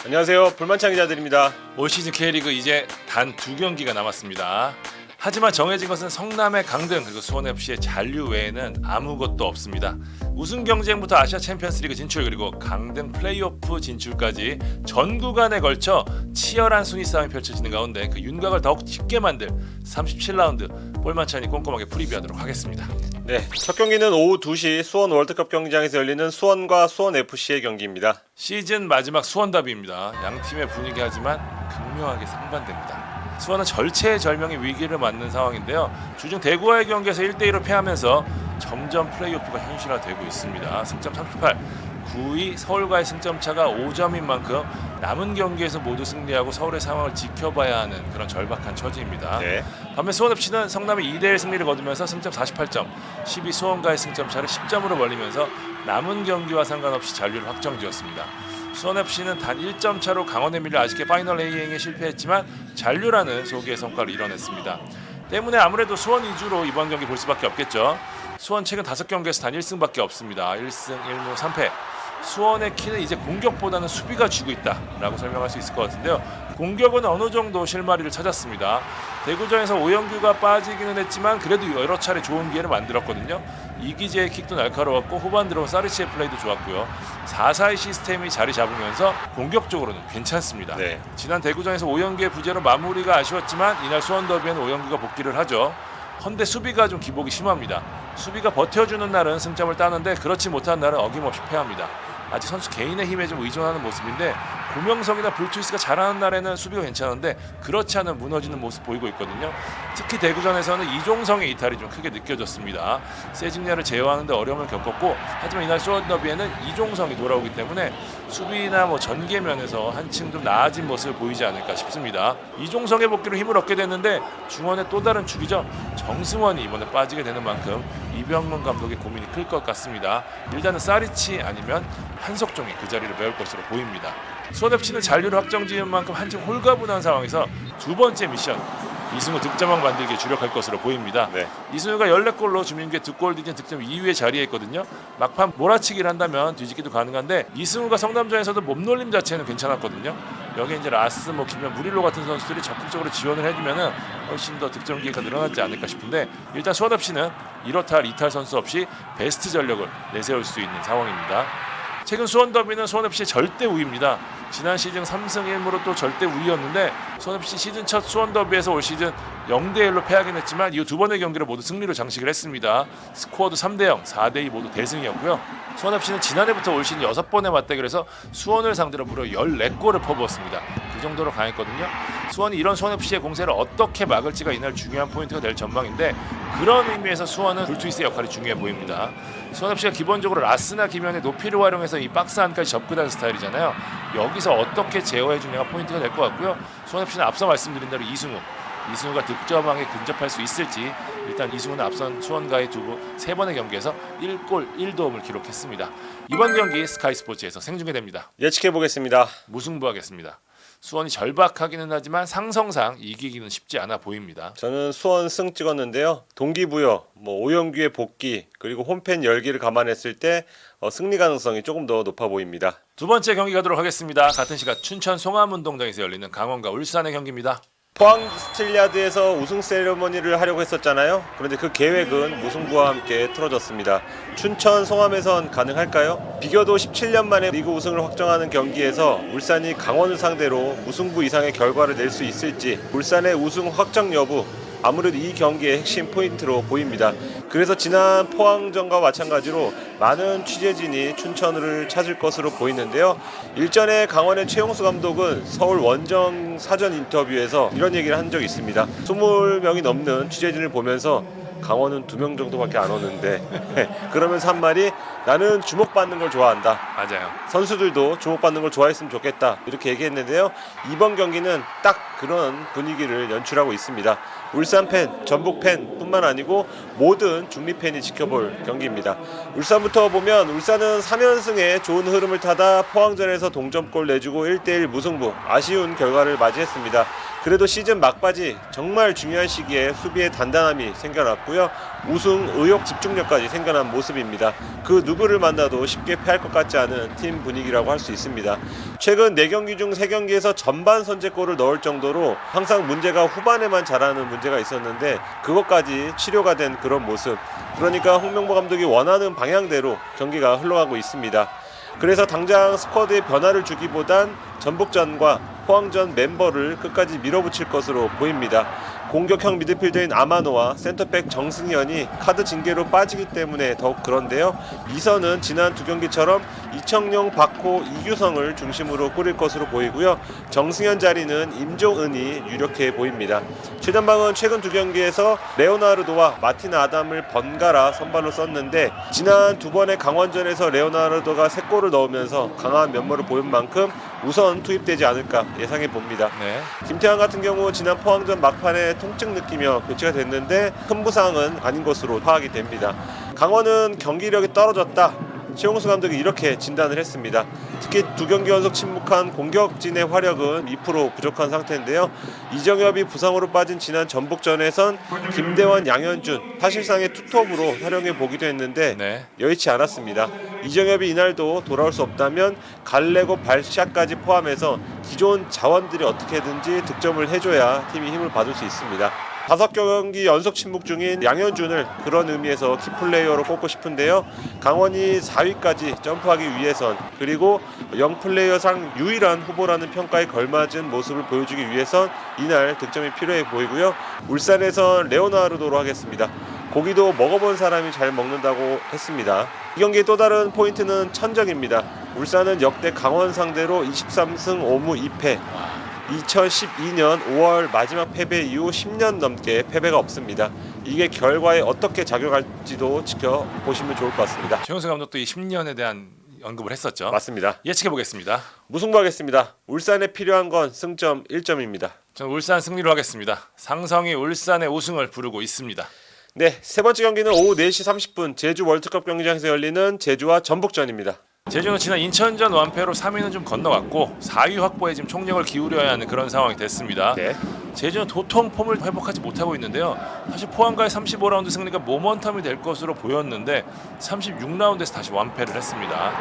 안녕하세요. 불만찬 기자들입니다. 올 시즌 K리그 이제 단 2경기가 남았습니다. 하지만 정해진 것은 성남의 강등 그리고 수원FC의 잔류 외에는 아무것도 없습니다. 우승 경쟁부터 아시아 챔피언스리그 진출 그리고 강등 플레이오프 진출까지 전 구간에 걸쳐 치열한 순위 싸움이 펼쳐지는 가운데 그 윤곽을 더욱 짙게 만들 37라운드 볼만찬이 꼼꼼하게 프리뷰하도록 하겠습니다. 네, 첫 경기는 오후 2시 수원 월드컵 경기장에서 열리는 수원과 수원FC의 경기입니다. 시즌 마지막 수원 더비입니다. 양 팀의 분위기 하지만 극명하게 상반됩니다. 수원은 절체절명의 위기를 맞는 상황인데요. 주중 대구와의 경기에서 1대2로 패하면서 점점 플레이오프가 현실화되고 있습니다. 승점 38, 9위 서울과의 승점 차가 5점인 만큼 남은 경기에서 모두 승리하고 서울의 상황을 지켜봐야 하는 그런 절박한 처지입니다. 네. 반면 수원FC는 성남의 2대1 승리를 거두면서 승점 48점, 10위 수원과의 승점 차를 10점으로 벌리면서 남은 경기와 상관없이 잔류를 확정지었습니다. 수원FC는 단 1점 차로 강원에 밀려 아쉽게 파이널 A행에 실패했지만 잔류라는 소기의 성과를 이뤄냈습니다. 때문에 아무래도 수원 위주로 이번 경기 볼 수밖에 없겠죠. 수원 최근 5경기에서 단 1승밖에 없습니다. 1승 1무 3패. 수원의 키는 이제 공격보다는 수비가 쥐고 있다라고 설명할 수 있을 것 같은데요. 공격은 어느 정도 실마리를 찾았습니다. 대구전에서 오영규가 빠지기는 했지만 그래도 여러 차례 좋은 기회를 만들었거든요. 이기재의 킥도 날카로웠고 후반 들어온 사르치의 플레이도 좋았고요. 4-4-2 시스템이 자리 잡으면서 공격적으로는 괜찮습니다. 네. 지난 대구전에서 오영규의 부재로 마무리가 아쉬웠지만 이날 수원 더비에는 오영규가 복귀를 하죠. 헌데 수비가 좀 기복이 심합니다. 수비가 버텨주는 날은 승점을 따는데 그렇지 못한 날은 어김없이 패합니다. 아직 선수 개인의 힘에 좀 의존하는 모습인데 고명석이나 불투이스가 잘하는 날에는 수비가 괜찮은데 그렇지 않은 무너지는 모습 보이고 있거든요. 특히 대구전에서는 이종성의 이탈이 좀 크게 느껴졌습니다. 세징야를 제어하는 데 어려움을 겪었고 하지만 이날 수원 더비에는 이종성이 돌아오기 때문에 수비나 전개 면에서 한층 좀 나아진 모습을 보이지 않을까 싶습니다. 이종성의 복귀로 힘을 얻게 됐는데 중원의 또 다른 축이죠. 정승원이 이번에 빠지게 되는 만큼 이병문 감독의 고민이 클 것 같습니다. 일단은 사리치 아니면 한석종이 그 자리를 메울 것으로 보입니다. 수원FC는 잔류를 확정지은 만큼 한층 홀가분한 상황에서 두 번째 미션 이승우 득점왕 만들기에 주력할 것으로 보입니다. 네. 이승우가 14골로 주민규의 2골 뒤진 득점 2위에 자리했거든요. 막판 몰아치기를 한다면 뒤집기도 가능한데 이승우가 성남전에서도 몸놀림 자체는 괜찮았거든요. 여기에 이제 라스, 김현, 무릴로 같은 선수들이 적극적으로 지원을 해주면은 훨씬 더 득점 기회가 늘어나지 않을까 싶은데 일단 수원FC는 1호탈, 2탈 선수 없이 베스트 전력을 내세울 수 있는 상황입니다. 최근 수원 더비는 수원FC의 절대 우위입니다. 지난 시즌 3승 1무로 또 절대 우위였는데 수원FC 시즌 첫 수원 더비에서 올 시즌 0대1로 패하긴 했지만 이후 두 번의 경기를 모두 승리로 장식을 했습니다. 스코어도 3대0, 4대2 모두 대승이었고요. 수원FC는 지난해부터 올 시즌 6번의 맞대결에서 수원을 상대로 무려 14골을 퍼부었습니다. 그 정도로 강했거든요. 수원이 이런 수원FC의 공세를 어떻게 막을지가 이날 중요한 포인트가 될 전망인데 그런 의미에서 수원은 불투이스의 역할이 중요해 보입니다. 수원FC가 기본적으로 라스나 김현의 높이를 활용해서 이 박스 안까지 접근하는 스타일이잖아요. 여기서 어떻게 제어해주냐가 포인트가 될 것 같고요. 수원FC는 앞서 말씀드린 대로 이승우가 득점왕에 근접할 수 있을지 일단 이승우는 앞선 수원과의 세 번의 경기에서 1골 1도움을 기록했습니다. 이번 경기 스카이스포츠에서 생중계됩니다. 예측해보겠습니다. 무승부하겠습니다. 수원이 절박하기는 하지만 상성상 이기기는 쉽지 않아 보입니다. 저는 수원 승 찍었는데요. 동기부여, 오영규의 복귀 그리고 홈팬 열기를 감안했을 때 승리 가능성이 조금 더 높아 보입니다. 두 번째 경기 가도록 하겠습니다. 같은 시각 춘천 송암운동장에서 열리는 강원과 울산의 경기입니다. 포항 스틸리아드에서 우승 세레머니를 하려고 했었잖아요. 그런데 그 계획은 무승부와 함께 틀어졌습니다. 춘천 송암에선 가능할까요? 비교도 17년 만에 리그 우승을 확정하는 경기에서 울산이 강원을 상대로 무승부 이상의 결과를 낼 수 있을지 울산의 우승 확정 여부 아무래도 이 경기의 핵심 포인트로 보입니다. 그래서 지난 포항전과 마찬가지로 많은 취재진이 춘천을 찾을 것으로 보이는데요. 일전에 강원의 최용수 감독은 서울 원정 사전 인터뷰에서 이런 얘기를 한 적이 있습니다. 20명이 넘는 취재진을 보면서 강원은 2명 정도밖에 안 오는데 그러면서 한 말이 나는 주목받는 걸 좋아한다. 맞아요. 선수들도 주목받는 걸 좋아했으면 좋겠다. 이렇게 얘기했는데요. 이번 경기는 딱 그런 분위기를 연출하고 있습니다. 울산 팬, 전북 팬 뿐만 아니고 모든 중립 팬이 지켜볼 경기입니다. 울산부터 보면 울산은 3연승에 좋은 흐름을 타다 포항전에서 동점골 내주고 1대1 무승부 아쉬운 결과를 맞이했습니다. 그래도 시즌 막바지 정말 중요한 시기에 수비의 단단함이 생겨났고요. 우승 의욕 집중력까지 생겨난 모습입니다. 그 누구를 만나도 쉽게 패할 것 같지 않은 팀 분위기라고 할 수 있습니다. 최근 4경기 중 3경기에서 전반 선제골을 넣을 정도로 항상 문제가 후반에만 잘하는 문제가 있었는데 그것까지 치료가 된 그런 모습. 그러니까 홍명보 감독이 원하는 방향대로 경기가 흘러가고 있습니다. 그래서 당장 스쿼드에 변화를 주기보단 전북전과 포항전 멤버를 끝까지 밀어붙일 것으로 보입니다. 공격형 미드필더인 아마노와 센터백 정승현이 카드 징계로 빠지기 때문에 더욱 그런데요. 이선은 지난 2경기처럼 이청용, 박호, 이규성을 중심으로 꾸릴 것으로 보이고요. 정승현 자리는 임종은이 유력해 보입니다. 최전방은 최근 2경기에서 레오나르도와 마틴 아담을 번갈아 선발로 썼는데 지난 2번의 강원전에서 레오나르도가 3골을 넣으면서 강한 면모를 보인 만큼 우선 투입되지 않을까 예상해 봅니다. 네. 김태환 같은 경우 지난 포항전 막판에 통증 느끼며 교체가 됐는데 큰 부상은 아닌 것으로 파악이 됩니다. 강원은 경기력이 떨어졌다. 최용수 감독이 이렇게 진단을 했습니다. 특히 2경기 연속 침묵한 공격진의 화력은 2% 부족한 상태인데요. 이정엽이 부상으로 빠진 지난 전북전에선 김대원, 양현준 사실상의 투톱으로 활용해 보기도 했는데 네. 여의치 않았습니다. 이정엽이 이날도 돌아올 수 없다면 갈레고 발샤까지 포함해서 기존 자원들이 어떻게든지 득점을 해줘야 팀이 힘을 받을 수 있습니다. 5경기 연속 침묵 중인 양현준을 그런 의미에서 키플레이어로 꼽고 싶은데요. 강원이 4위까지 점프하기 위해선 그리고 영플레이어상 유일한 후보라는 평가에 걸맞은 모습을 보여주기 위해선 이날 득점이 필요해 보이고요. 울산에선 레오나르도로 하겠습니다. 고기도 먹어본 사람이 잘 먹는다고 했습니다. 이 경기의 또 다른 포인트는 천적입니다. 울산은 역대 강원 상대로 23승 5무 2패 2012년 5월 마지막 패배 이후 10년 넘게 패배가 없습니다. 이게 결과에 어떻게 작용할지도 지켜보시면 좋을 것 같습니다. 최용수 감독도 이 10년에 대한 언급을 했었죠. 맞습니다. 예측해 보겠습니다. 무승부하겠습니다. 울산에 필요한 건 승점 1점입니다. 저는 울산 승리로 하겠습니다. 상성이 울산의 우승을 부르고 있습니다. 네, 세 번째 경기는 오후 4시 30분 제주 월드컵 경기장에서 열리는 제주와 전북전입니다. 제주는 지난 인천전 완패로 3위는 좀 건너갔고 4위 확보에 지금 총력을 기울여야 하는 그런 상황이 됐습니다. 네. 제주는 도통 폼을 회복하지 못하고 있는데요. 사실 포항과의 35라운드 승리가 모먼텀이 될 것으로 보였는데 36라운드에서 다시 완패를 했습니다.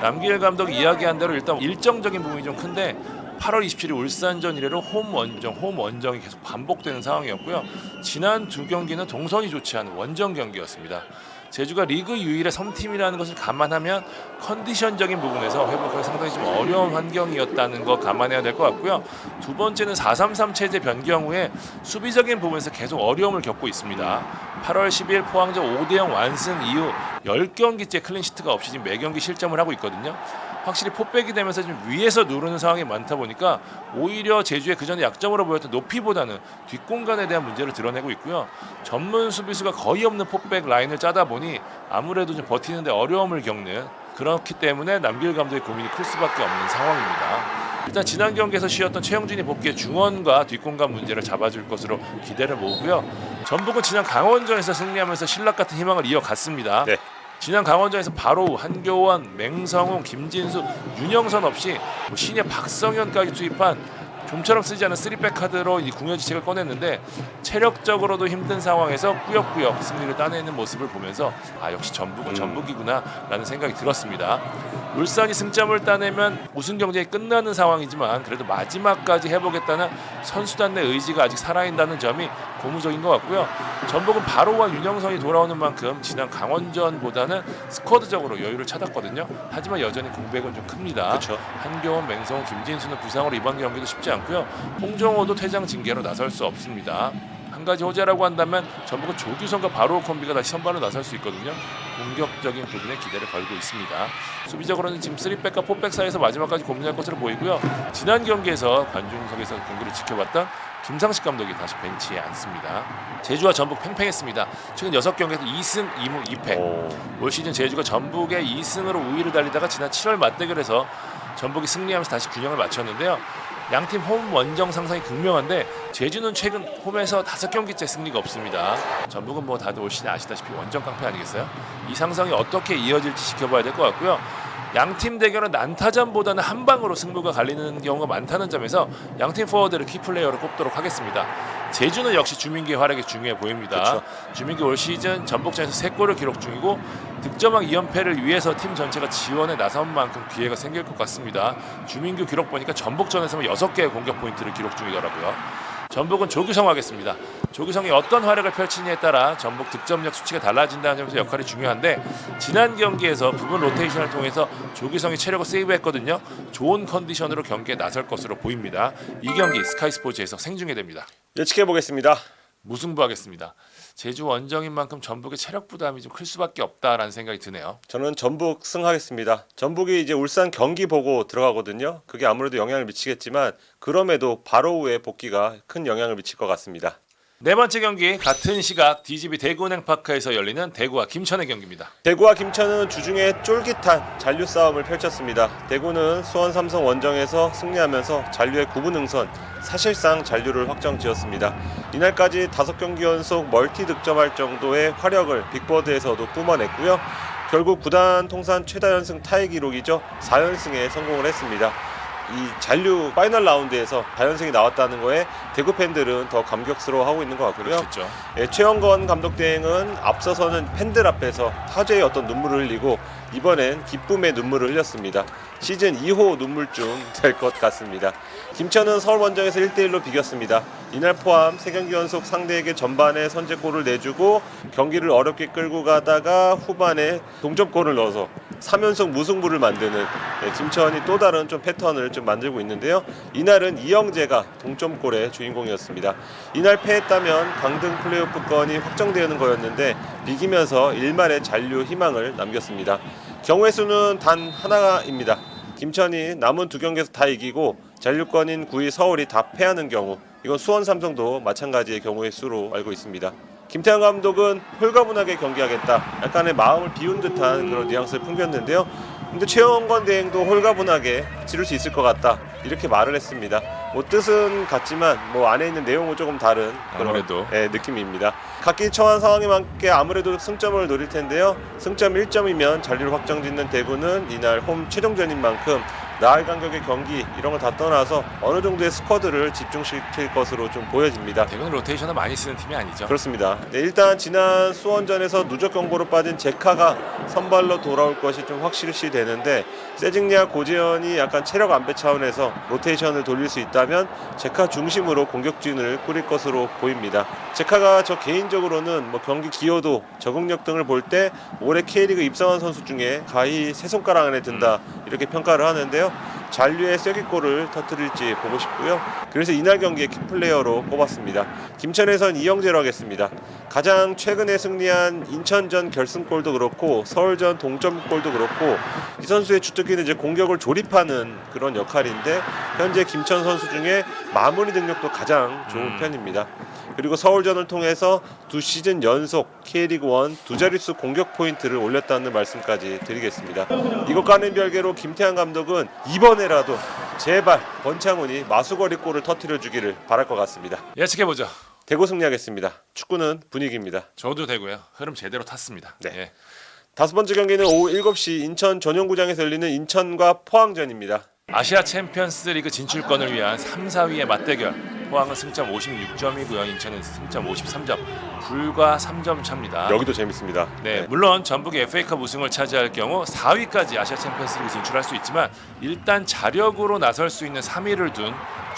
남길 감독이 이야기한 대로 일단 일정적인 부분이 좀 큰데 8월 27일 울산전 이래로 홈 원정이 계속 반복되는 상황이었고요. 지난 2경기는 동선이 좋지 않은 원정 경기였습니다. 제주가 리그 유일의 섬팀이라는 것을 감안하면 컨디션적인 부분에서 회복하기 상당히 좀 어려운 환경이었다는 거 감안해야 될 것 같고요. 두 번째는 4-3-3 체제 변경 후에 수비적인 부분에서 계속 어려움을 겪고 있습니다. 8월 10일 포항전 5대0 완승 이후 10경기째 클린시트가 없이 지금 매경기 실점을 하고 있거든요. 확실히 포백이 되면서 좀 위에서 누르는 상황이 많다 보니까 오히려 제주의 그전에 약점으로 보였던 높이보다는 뒷공간에 대한 문제를 드러내고 있고요. 전문 수비수가 거의 없는 포백 라인을 짜다 보니 아무래도 좀 버티는데 어려움을 겪는, 그렇기 때문에 남길 감독의 고민이 클 수밖에 없는 상황입니다. 일단 지난 경기에서 쉬었던 최영준이 복귀해 중원과 뒷공간 문제를 잡아줄 것으로 기대를 모으고요. 전북은 지난 강원전에서 승리하면서 신락 같은 희망을 이어갔습니다. 네. 지난 강원전에서 바로 한교원, 맹성훈, 김진수, 윤영선 없이 신예 박성현까지 투입한 좀처럼 쓰지 않은 3백 카드로 이 궁여지책을 꺼냈는데 체력적으로도 힘든 상황에서 꾸역꾸역 승리를 따내는 모습을 보면서 역시 전북은 전북이구나 라는 생각이 들었습니다. 울산이 승점을 따내면 우승 경쟁이 끝나는 상황이지만 그래도 마지막까지 해보겠다는 선수단 내 의지가 아직 살아있다는 점이 고무적인 것 같고요. 전북은 바로와 윤영선이 돌아오는 만큼 지난 강원전보다는 스쿼드적으로 여유를 찾았거든요. 하지만 여전히 공백은 좀 큽니다. 그렇죠. 한교원, 맹성훈, 김진수는 부상으로 이번 경기도 쉽지 않고요. 홍정호도 퇴장 징계로 나설 수 없습니다. 한 가지 호재라고 한다면 전북은 조규성과 바로 콤비가 다시 선발로 나설 수 있거든요. 공격적인 부분에 기대를 걸고 있습니다. 수비적으로는 지금 3백과 4백 사이에서 마지막까지 고민할 것으로 보이고요. 지난 경기에서 관중석에서 경기를 지켜봤던 김상식 감독이 다시 벤치에 앉습니다. 제주와 전북 팽팽했습니다. 최근 6경기에서 2승 2무 2패. 올 시즌 제주가 전북의 2승으로 우위를 달리다가 지난 7월 맞대결에서 전북이 승리하면서 다시 균형을 맞췄는데요. 양팀 홈 원정 상승이 극명한데 제주는 최근 홈에서 5경기째 승리가 없습니다. 전북은 뭐 다들 올 시즌 아시다시피 원정 깡패 아니겠어요? 이 상승이 어떻게 이어질지 지켜봐야 될 것 같고요. 양팀 대결은 난타전보다는 한 방으로 승부가 갈리는 경우가 많다는 점에서 양팀 포워드를 키플레이어로 꼽도록 하겠습니다. 제주는 역시 주민기의 활약이 중요해 보입니다. 그렇죠. 주민기 올 시즌 전북전에서 3골을 기록 중이고 득점왕 2연패를 위해서 팀 전체가 지원에 나선 만큼 기회가 생길 것 같습니다. 주민규 기록 보니까 전북전에서만 6개의 공격 포인트를 기록 중이더라고요. 전북은 조규성 하겠습니다. 조규성이 어떤 활약을 펼치느냐에 따라 전북 득점력 수치가 달라진다는 점에서 역할이 중요한데 지난 경기에서 부분 로테이션을 통해서 조규성이 체력을 세이브했거든요. 좋은 컨디션으로 경기에 나설 것으로 보입니다. 이 경기 스카이스포츠에서 생중계됩니다. 예측해 보겠습니다. 무승부하겠습니다. 제주 원정인 만큼 전북의 체력 부담이 좀 클 수밖에 없다라는 생각이 드네요. 저는 전북 승하겠습니다. 전북이 이제 울산 경기 보고 들어가거든요. 그게 아무래도 영향을 미치겠지만 그럼에도 바로 후에 복귀가 큰 영향을 미칠 것 같습니다. 네 번째 경기 같은 시각 DGB 대구은행파크에서 열리는 대구와 김천의 경기입니다. 대구와 김천은 주중에 쫄깃한 잔류 싸움을 펼쳤습니다. 대구는 수원 삼성 원정에서 승리하면서 잔류의 9분 응선, 사실상 잔류를 확정지었습니다. 이날까지 5경기 연속 멀티 득점할 정도의 화력을 빅보드에서도 뿜어냈고요. 결국 구단 통산 최다 연승 타의 기록이죠. 4연승에 성공을 했습니다. 이 잔류 파이널 라운드에서 4연승이 나왔다는 거에 대구 팬들은 더 감격스러워하고 있는 것 같고요. 그렇겠죠. 최영건 감독 대행은 앞서서는 팬들 앞에서 타제의 어떤 눈물을 흘리고 이번엔 기쁨의 눈물을 흘렸습니다. 시즌 2호 눈물쯤 될 것 같습니다. 김천은 서울 원정에서 1대1로 비겼습니다. 이날 포함 3경기 연속 상대에게 전반에 선제골을 내주고 경기를 어렵게 끌고 가다가 후반에 동점골을 넣어서 3연속 무승부를 만드는 김천이 또 다른 좀 패턴을 좀 만들고 있는데요. 이날은 이영재가 동점골의 주인공이었습니다. 이날 패했다면 강등 플레이오프권이 확정되는 거였는데 비기면서 일말의 잔류 희망을 남겼습니다. 경우의 수는 단 하나입니다. 김천이 남은 2경기에서 다 이기고 잔류권인 9위 서울이 다 패하는 경우, 이건 수원 삼성도 마찬가지의 경우의 수로 알고 있습니다. 김태형 감독은 홀가분하게 경기하겠다, 약간의 마음을 비운 듯한 그런 뉘앙스를 풍겼는데요. 근데 최영건 대행도 홀가분하게 치를 수 있을 것 같다, 이렇게 말을 했습니다. 뜻은 같지만 안에 있는 내용은 조금 다른 그런 아무래도. 느낌입니다. 각기 처한 상황에 맞게 아무래도 승점을 노릴 텐데요. 승점 1점이면 잔류를 확정짓는 대구는 이날 홈 최종전인 만큼 나흘 간격의 경기 이런 걸 다 떠나서 어느 정도의 스쿼드를 집중시킬 것으로 좀 보여집니다. 대구는 로테이션을 많이 쓰는 팀이 아니죠. 그렇습니다. 일단 지난 수원전에서 누적 경고로 빠진 제카가 선발로 돌아올 것이 좀 확실시 되는데 세징야 고재현이 약간 체력 안배 차원에서 로테이션을 돌릴 수 있다면 제카 중심으로 공격진을 꾸릴 것으로 보입니다. 제카가 저 개인적으로는 경기 기여도, 적응력 등을 볼 때 올해 K리그 입성한 선수 중에 가히 세 손가락 안에 든다, 이렇게 평가를 하는데요. 잔류의 쐐기골을 터뜨릴지 보고 싶고요. 그래서 이날 경기의 키플레이어로 꼽았습니다. 김천에선 이영재로 하겠습니다. 가장 최근에 승리한 인천전 결승골도 그렇고 서울전 동점골도 그렇고 이 선수의 주특기는 이제 공격을 조립하는 그런 역할인데 현재 김천 선수 중에 마무리 능력도 가장 좋은 편입니다. 그리고 서울전을 통해서 2시즌 연속 K리그1 두 자릿수 공격 포인트를 올렸다는 말씀까지 드리겠습니다. 이것과는 별개로 김태환 감독은 이번에라도 제발 권창훈이 마수거리 골을 터뜨려 주기를 바랄 것 같습니다. 예측해보죠. 대구 승리하겠습니다. 축구는 분위기입니다. 저도 되고요. 흐름 제대로 탔습니다. 네. 예. 5번째 경기는 오후 7시 인천 전용구장에서 열리는 인천과 포항전입니다. 아시아 챔피언스 리그 진출권을 위한 3, 4위의 맞대결. 포항은 승점 56점이고요. 인천은 승점 53점. 불과 3점 차입니다. 여기도 재밌습니다. 네, 물론 전북이 FA컵 우승을 차지할 경우 4위까지 아시아 챔피언스 리그 진출할 수 있지만 일단 자력으로 나설 수 있는 3위를 둔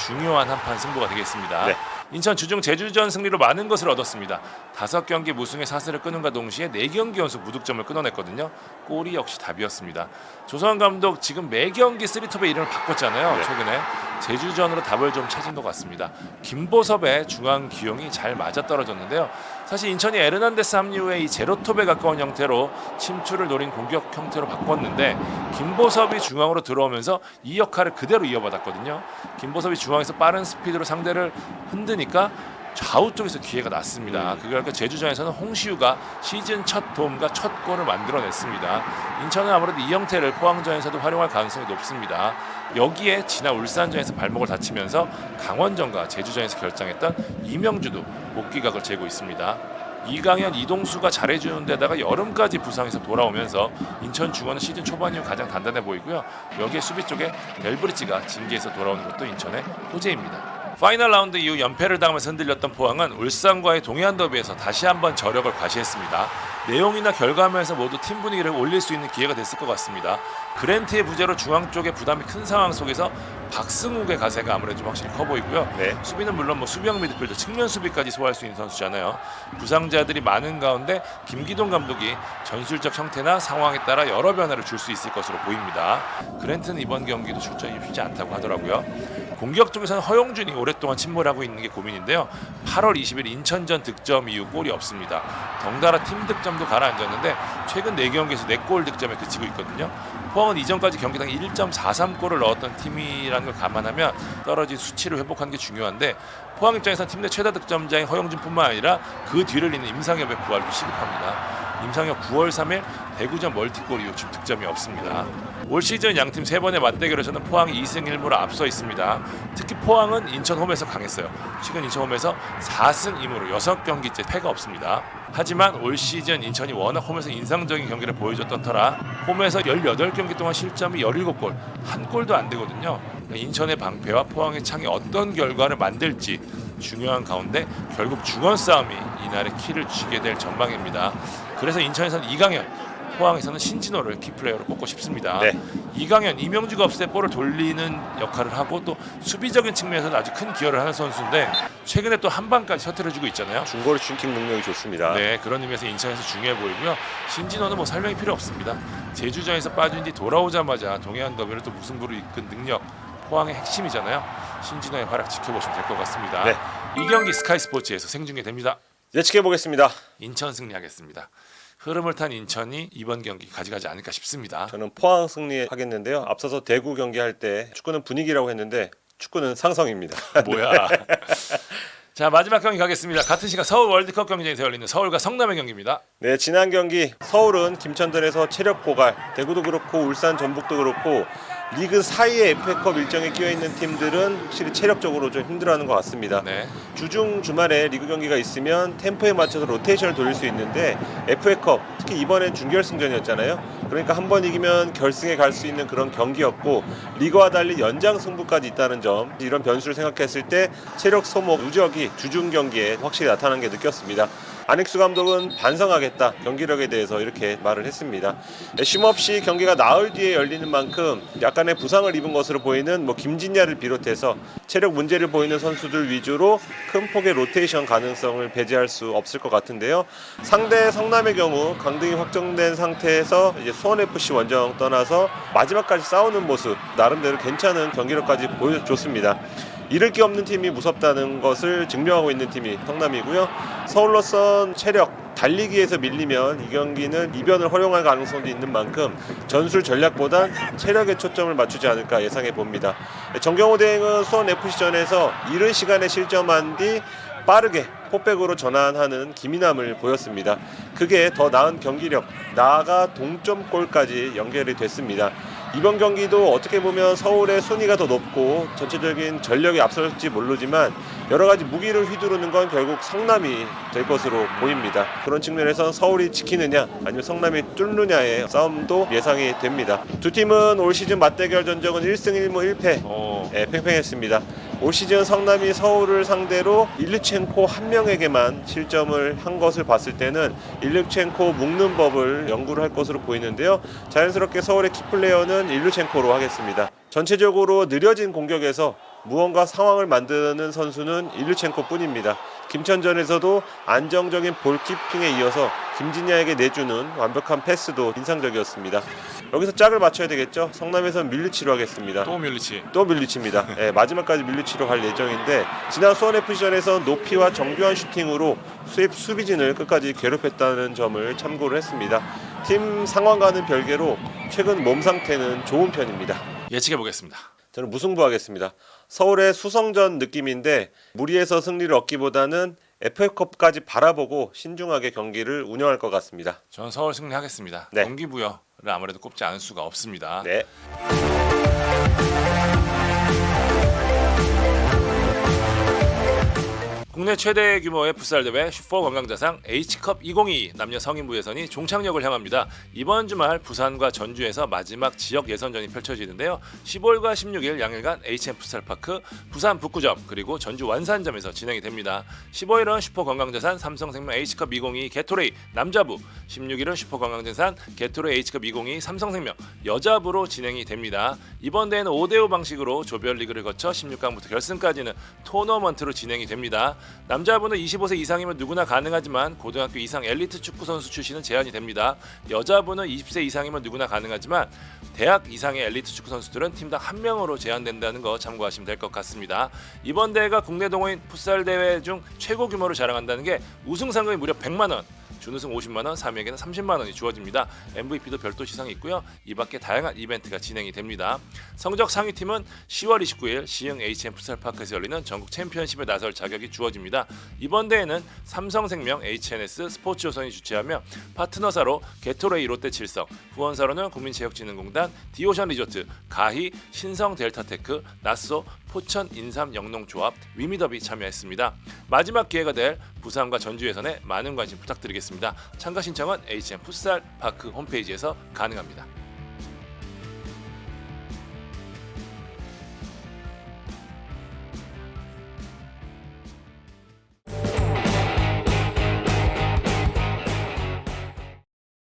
중요한 한판 승부가 되겠습니다. 네. 인천 주중 제주전 승리로 많은 것을 얻었습니다. 5경기 무승의 사슬을 끊은과 동시에 4경기 연속 무득점을 끊어냈거든요. 골이 역시 답이었습니다. 조성환 감독 지금 매 경기 3톱의 이름을 바꿨잖아요. 네. 최근에 제주전으로 답을 좀 찾은 것 같습니다. 김보섭의 중앙 기용이 잘 맞아떨어졌는데요. 사실 인천이 에르난데스 합류에 이 제로톱에 가까운 형태로 침투를 노린 공격 형태로 바꿨는데 김보섭이 중앙으로 들어오면서 이 역할을 그대로 이어받았거든요. 김보섭이 중앙에서 빠른 스피드로 상대를 흔드니까 좌우 쪽에서 기회가 났습니다. 그러니까 제주전에서는 홍시우가 시즌 첫 도움과 첫 골을 만들어냈습니다. 인천은 아무래도 이 형태를 포항전에서도 활용할 가능성이 높습니다. 여기에 지난 울산전에서 발목을 다치면서 강원전과 제주전에서 결장했던 이명주도 복귀각을 재고 있습니다. 이강현, 이동수가 잘해주는 데다가 여름까지 부상에서 돌아오면서 인천 중원은 시즌 초반 이후 가장 단단해 보이고요. 여기에 수비 쪽에 벨브리지가 징계에서 돌아오는 것도 인천의 호재입니다. 파이널 라운드 이후 연패를 당하면서 흔들렸던 포항은 울산과의 동해안 더비에서 다시 한번 저력을 과시했습니다. 내용이나 결과면에서 모두 팀 분위기를 올릴 수 있는 기회가 됐을 것 같습니다. 그랜트의 부재로 중앙 쪽에 부담이 큰 상황 속에서 박승욱의 가세가 아무래도 좀 확실히 커 보이고요. 네. 수비는 물론 수비형 미드필더, 측면 수비까지 소화할 수 있는 선수잖아요. 부상자들이 많은 가운데 김기동 감독이 전술적 형태나 상황에 따라 여러 변화를 줄 수 있을 것으로 보입니다. 그랜트는 이번 경기도 출전이 쉽지 않다고 하더라고요. 공격 쪽에서는 허용준이 오랫동안 침몰하고 있는 게 고민인데요. 8월 20일 인천전 득점 이후 골이 없습니다. 덩달아 팀 득점도 가라앉았는데 최근 4경기에서 4골 득점에 그치고 있거든요. 포항은 이전까지 경기당 1.43골을 넣었던 팀이라는 걸 감안하면 떨어진 수치를 회복하는 게 중요한데 포항 입장에서는 팀 내 최다 득점자인 허용준뿐만 아니라 그 뒤를 잇는 임상엽의 부활도 시급합니다. 임상엽 9월 3일 대구전 멀티골 이후 지금 득점이 없습니다. 올 시즌 양팀 3번의 맞대결에서는 포항이 2승 1무로 앞서 있습니다. 특히 포항은 인천 홈에서 강했어요. 최근 인천 홈에서 4승 2무로 6경기째 패가 없습니다. 하지만 올 시즌 인천이 워낙 홈에서 인상적인 경기를 보여줬던 터라 홈에서 18경기 동안 실점이 17골, 한 골도 안 되거든요. 인천의 방패와 포항의 창이 어떤 결과를 만들지 중요한 가운데 결국 중원 싸움이 이날의 키를 쥐게 될 전망입니다. 그래서 인천에서는 이강현, 포항에서는 신진호를 키플레이어로 꼽고 싶습니다. 네. 이강현, 이명주가 없을 때 볼을 돌리는 역할을 하고 또 수비적인 측면에서는 아주 큰 기여를 하는 선수인데 최근에 또 한 방까지 셔틀해주고 있잖아요. 중거리 슈팅 능력이 좋습니다. 네, 그런 의미에서 인천에서 중요해 보이고요. 신진호는 뭐 설명이 필요 없습니다. 제주전에서 빠진 뒤 돌아오자마자 동해안 더비를 또 무승부로 이끈 능력, 포항의 핵심이잖아요. 신진호의 활약 지켜보시면 될 것 같습니다. 네. 이 경기 스카이 스포츠에서 생중계됩니다. 예측해 보겠습니다. 인천 승리하겠습니다. 흐름을 탄 인천이 이번 경기 가져가지 않을까 싶습니다. 저는 포항 승리하겠는데요. 앞서서 대구 경기할 때 축구는 분위기라고 했는데 축구는 상성입니다. 뭐야? 자, 마지막 경기 가겠습니다. 같은 시간 서울 월드컵 경기장에서 열리는 서울과 성남의 경기입니다. 네, 지난 경기 서울은 김천전에서 체력 고갈, 대구도 그렇고 울산 전북도 그렇고 리그 사이의 FA컵 일정에 끼어 있는 팀들은 확실히 체력적으로 좀 힘들어하는 것 같습니다. 네. 주중 주말에 리그 경기가 있으면 템포에 맞춰서 로테이션을 돌릴 수 있는데 FA컵 특히 이번엔 준결승전이었잖아요. 그러니까 한 번 이기면 결승에 갈 수 있는 그런 경기였고 리그와 달리 연장 승부까지 있다는 점, 이런 변수를 생각했을 때 체력 소모 누적이 주중 경기에 확실히 나타난 게 느꼈습니다. 안익수 감독은 반성하겠다, 경기력에 대해서 이렇게 말을 했습니다. 쉼없이 경기가 나흘 뒤에 열리는 만큼 약간의 부상을 입은 것으로 보이는 김진야를 비롯해서 체력 문제를 보이는 선수들 위주로 큰 폭의 로테이션 가능성을 배제할 수 없을 것 같은데요. 상대 성남의 경우 강등이 확정된 상태에서 이제 수원FC 원정 떠나서 마지막까지 싸우는 모습, 나름대로 괜찮은 경기력까지 보여줬습니다. 잃을 게 없는 팀이 무섭다는 것을 증명하고 있는 팀이 성남이고요. 서울로선 체력, 달리기에서 밀리면 이 경기는 이변을 허용할 가능성도 있는 만큼 전술 전략보단 체력에 초점을 맞추지 않을까 예상해 봅니다. 정경호 대행은 수원FC전에서 이른 시간에 실점한 뒤 빠르게 포백으로 전환하는 기민함을 보였습니다. 그게 더 나은 경기력, 나아가 동점골까지 연결이 됐습니다. 이번 경기도 어떻게 보면 서울의 순위가 더 높고 전체적인 전력이 앞설지 모르지만 여러 가지 무기를 휘두르는 건 결국 성남이 될 것으로 보입니다. 그런 측면에서 서울이 지키느냐 아니면 성남이 뚫느냐의 싸움도 예상이 됩니다. 두 팀은 올 시즌 맞대결 전적은 1승 1무 1패 팽팽했습니다. 올 시즌 성남이 서울을 상대로 일류첸코 한 명에게만 실점을 한 것을 봤을 때는 일류첸코 묶는 법을 연구를 할 것으로 보이는데요. 자연스럽게 서울의 키플레이어는 일류첸코로 하겠습니다. 전체적으로 느려진 공격에서 무언가 상황을 만드는 선수는 일류첸코 뿐입니다. 김천전에서도 안정적인 볼키핑에 이어서 김진야에게 내주는 완벽한 패스도 인상적이었습니다. 여기서 짝을 맞춰야 되겠죠. 성남에서는 밀리치로 하겠습니다. 또 밀리치입니다. 네, 마지막까지 밀리치로 갈 예정인데 지난 수원FC전에서 높이와 정교한 슈팅으로 수비진을 끝까지 괴롭혔다는 점을 참고를 했습니다. 팀 상황과는 별개로 최근 몸 상태는 좋은 편입니다. 예측해 보겠습니다. 저는 무승부 하겠습니다. 서울의 수성전 느낌인데 무리해서 승리를 얻기보다는 FA컵까지 바라보고 신중하게 경기를 운영할 것 같습니다. 저는 서울 승리하겠습니다. 네. 동기부여를 아무래도 꼽지 않을 수가 없습니다. 네. 국내 최대 규모의 풋살 대회 슈퍼 관광자상 H컵 2022 남녀 성인부 예선이 종착역을 향합니다. 이번 주말 부산과 전주에서 마지막 지역 예선전이 펼쳐지는데요. 15일과 16일 양일간 HM 풋살파크, 부산 북구점 그리고 전주 완산점에서 진행이 됩니다. 15일은 슈퍼 관광자산 삼성생명 H컵 2022 게토레이 남자부, 16일은 슈퍼 관광자산 게토레이 H컵 2022 삼성생명 여자부로 진행이 됩니다. 이번 대회는 5대5 방식으로 조별리그를 거쳐 16강부터 결승까지는 토너먼트로 진행이 됩니다. 남자분은 25세 이상이면 누구나 가능하지만 고등학교 이상 엘리트 축구 선수 출신은 제한이 됩니다. 여자분은 20세 이상이면 누구나 가능하지만 대학 이상의 엘리트 축구 선수들은 팀당 1명으로 제한된다는 거 참고하시면 될 것 같습니다. 이번 대회가 국내 동호인 풋살 대회 중 최고 규모를 자랑한다는 게 우승 상금이 무려 100만 원, 준우승 50만 원, 3위에게는 30만 원이 주어집니다. MVP도 별도 시상이 있고요. 이 밖에 다양한 이벤트가 진행이 됩니다. 성적 상위 팀은 10월 29일 시흥 HM 풋살파크에서 열리는 전국 챔피언십에 나설 자격이 주어집니다. 이번 대회는 삼성생명 HNS 스포츠조선이 주최하며 파트너사로 게토레이 롯데칠성, 후원사로는 국민체육진흥공단, 디오션 리조트, 가히, 신성 델타테크, 나쏘, 포천 인삼 영농조합, 위미더비 참여했습니다. 마지막 기회가 될 부산과 전주 예선에 많은 관심 부탁드리겠습니다. 참가 신청은 HM 풋살 파크 홈페이지에서 가능합니다.